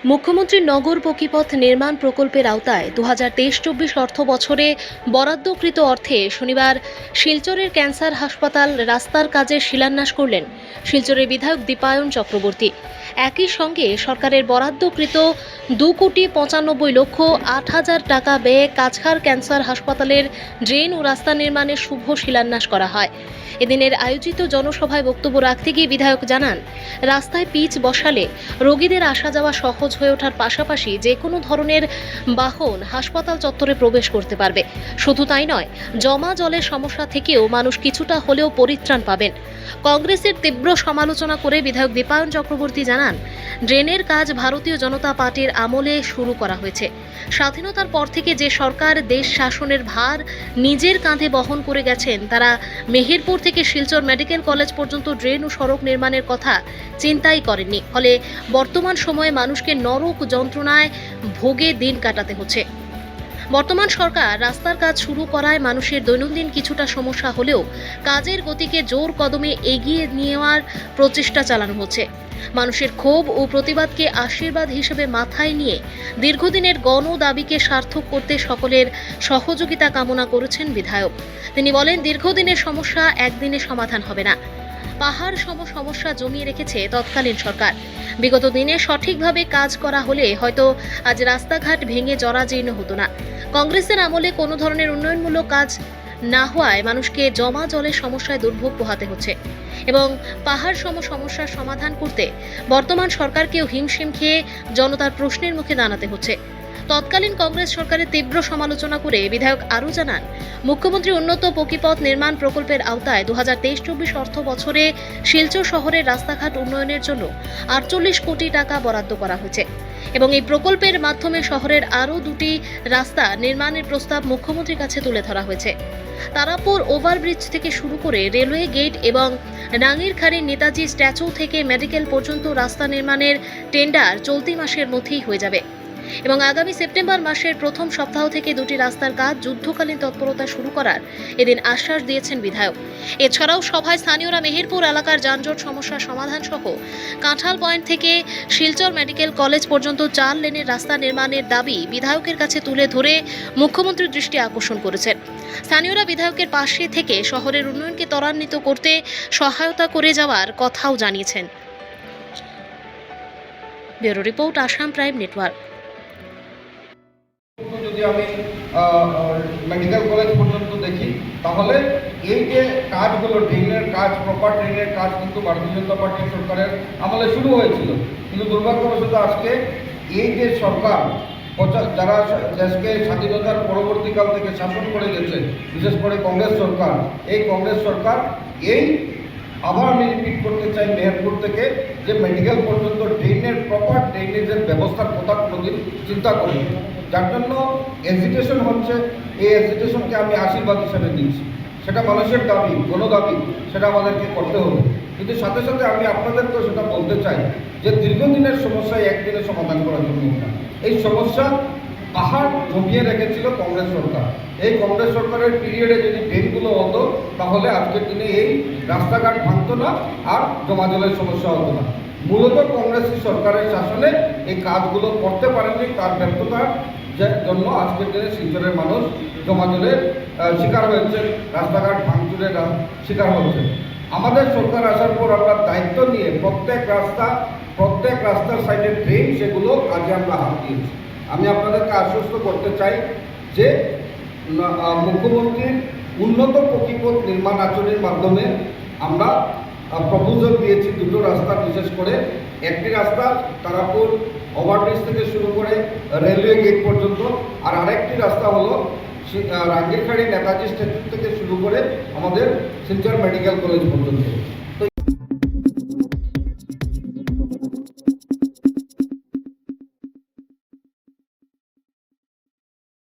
মুখ্যমন্ত্রী নগর পথ নির্মাণ প্রকল্পের আওতায় 2023-24 অর্থ বছরে বরাদ্দকৃত অর্থে শনিবার শিলচরের ক্যান্সার হাসপাতাল রাস্তার কাজের শিলান্যাস করলেন শিলচরের বিধায়ক দীপায়ন চক্রবর্তী। একই সঙ্গে সরকারের বরাদ্দকৃত 2,95,08,000 টাকা ব্যয়ে কাছাড় ক্যান্সার হাসপাতালের ড্রেন ও রাস্তা নির্মাণের শুভ শিলান্যাস করা হয়। এদিনের আয়োজিত জনসভায় বক্তব্য রাখতে গিয়ে বিধায়ক জানান, রাস্তায় পিচ বসালে রোগীদের আসা যাওয়া সহজ হয়ে ওঠার পাশাপাশি যে কোনো ধরনের বাহন হাসপাতাল চত্বরে প্রবেশ করতে পারবে। শুধু তাই নয়, জমা জলের সমস্যা থেকেও মানুষ কিছুটা হলেও পরিত্রাণ পাবেন। কংগ্রেসের তীব্র সমালোচনা করে বিধায়ক দীপায়ন চক্রবর্তী জানান, ড্রেনের কাজ ভারতীয় জনতা পার্টির আমলে শুরু করা হয়েছে। স্বাধীনতার পর থেকে যে সরকার দেশ শাসনের ভার নিজের কাঁধে বহন করে গেছেন, তারা মেহেরপুর থেকে শিলচর মেডিকেল কলেজ পর্যন্ত ড্রেন ও সড়ক নির্মাণের কথা চিন্তাই করেননি। ফলে বর্তমান সময়ে মানুষকে নরক যন্ত্রণায় ভোগে দিন কাটাতে হচ্ছে। বর্তমান সরকার রাস্তার কাজ শুরু করায় মানুষের দৈনন্দিন কিছুটা সমস্যা হলেও কাজের গতিকে জোর কদমে এগিয়ে নেওয়ার প্রচেষ্টা চালানো হচ্ছে। মানুষের ক্ষোভ ও প্রতিবাদকে আশীর্বাদ হিসেবে মাথায় নিয়ে দীর্ঘদিনের গণ দাবিকে সার্থক করতে সকলের সহযোগিতা কামনা করেছেন বিধায়ক। তিনি বলেন, দীর্ঘদিনের সমস্যা একদিনে সমাধান হবে না। পাহাড় সম সমস্যা জমিয়ে রেখেছে তৎকালীন সরকার। বিগত দিনে সঠিকভাবে কাজ করা হলে হয়তো আজ রাস্তাঘাট ভেঙে জরাজীর্ণ হতো না। কংগ্রেসের আমলে কোনো ধরনের উন্নয়নমূলক কাজ না হওয়ায় মানুষকে জমা জলের সমস্যায় দুর্ভোগ পোহাতে হচ্ছে এবং পাহাড় সম সমস্যার সমাধান করতে বর্তমান সরকারকেও হিমশিম খেয়ে জনতার প্রশ্নের মুখে দাঁড়াতে হচ্ছে। তৎকালীন কংগ্রেস সরকারের তীব্র সমালোচনা করে বিধায়ক আরও জানান, মুখ্যমন্ত্রী উন্নত পথ নির্মাণ প্রকল্পের আওতায় 2023-24 অর্থ বছরে শিলচর শহরের রাস্তাঘাট উন্নয়নের জন্য 48 কোটি টাকা বরাদ্দ করা হয়েছে এবং এই প্রকল্পের মাধ্যমে শহরের আরও 2টি রাস্তা নির্মাণের প্রস্তাব মুখ্যমন্ত্রীর কাছে তুলে ধরা হয়েছে। তারাপুর ওভারব্রিজ থেকে শুরু করে রেলওয়ে গেট এবং নাঙ্গিরখাড়ির নেতাজি স্ট্যাচু থেকে মেডিকেল পর্যন্ত রাস্তা নির্মাণের টেন্ডার চলতি মাসের মধ্যেই হয়ে যাবে এবং আগামী সেপ্টেম্বর মাসের প্রথম সপ্তাহ থেকে 2টি রাস্তার কাজ যুদ্ধকালীন তৎপরতা শুরু করার এদিন আশ্বাস দিয়েছেন বিধায়ক। এছাড়াও সভায় স্থানীয়রা মেহেরপুর এলাকার যানজট সমস্যার সমাধান সহ কাঁঠাল পয়েন্ট থেকে শিলচর মেডিকেল কলেজ পর্যন্ত 4 লেনের রাস্তা নির্মাণের দাবি বিধায়কের কাছে তুলে ধরে মুখ্যমন্ত্রীর দৃষ্টি আকর্ষণ করেছেন। স্থানীয়রা বিধায়কের পাশে থেকে শহরের উন্নয়নকে ত্বরান্বিত করতে সহায়তা করে যাওয়ার কথাও জানিয়েছেন। Bureau report, Assam prime network. যদি আমি মেডিকেল কলেজ পর্যন্ত দেখি, তাহলে এই যে কাজগুলো, ড্রেনের কাজ, প্রপার ড্রেনের কাজ কিন্তু ভারতীয় জনতা পার্টির সরকারের আমলে শুরু হয়েছিল। কিন্তু দুর্ভাগ্যবশত আজকে এই যে সরকার যারা দেশকে স্বাধীনতার পরবর্তীকাল থেকে শাসন করে গেছে, বিশেষ করে কংগ্রেস সরকার, এই কংগ্রেস সরকার আবার আমি রিপিট করতে চাই, মেহেরপুর থেকে যে মেডিকেল পর্যন্ত প্রপার ড্রেনেজের ব্যবস্থার কথা কোনোদিন চিন্তা করি, যার জন্য এজিটেশন হচ্ছে। এই এজিটেশনকে আমি আশীর্বাদ হিসেবে দিচ্ছি। সেটা মানুষের দাবি, গণদাবি, সেটা আমাদেরকে করতে হবে। কিন্তু সাথে সাথে আমি আপনাদেরকেও সেটা বলতে চাই যে দীর্ঘদিনের সমস্যায় একদিনে সমাধান করা সম্ভব না। এই সমস্যা পাহাড় জমিয়ে রেখেছিল কংগ্রেস সরকার। এই কংগ্রেস সরকারের পিরিয়ডে যদি ড্রেনগুলো হতো, তাহলে আজকের দিনে এই রাস্তাঘাট ভাঙতো না আর জমা জলের সমস্যা হতো না। মূলত কংগ্রেসী সরকারের শাসনে এই কাজগুলো করতে পারেনি, তার ব্যর্থতার জন্য আজকের দিনে শিলচরের মানুষ জমা জলের শিকার হয়েছে, রাস্তাঘাট ভাঙচুরের শিকার হচ্ছে। আমাদের সরকার আসার পর আমরা দায়িত্ব নিয়ে প্রত্যেক রাস্তার সাইডে ড্রেন, সেগুলো কাজে আমরা হাত দিয়েছি। আমি আপনাদেরকে আশ্বস্ত করতে চাই যে মুখ্যমন্ত্রীর উন্নত পথ নির্মাণ আচরণের মাধ্যমে আমরা প্রপোজাল দিয়েছি 2টো রাস্তা, বিশেষ করে একটি রাস্তা তারাপুর ওভারব্রিজ থেকে শুরু করে রেলওয়ে গেট পর্যন্ত, আর আরেকটি রাস্তা হলো নাঙ্গিরখাড়ি নেতাজি স্ট্যাচু থেকে শুরু করে আমাদের শিলচর মেডিকেল কলেজ পর্যন্ত।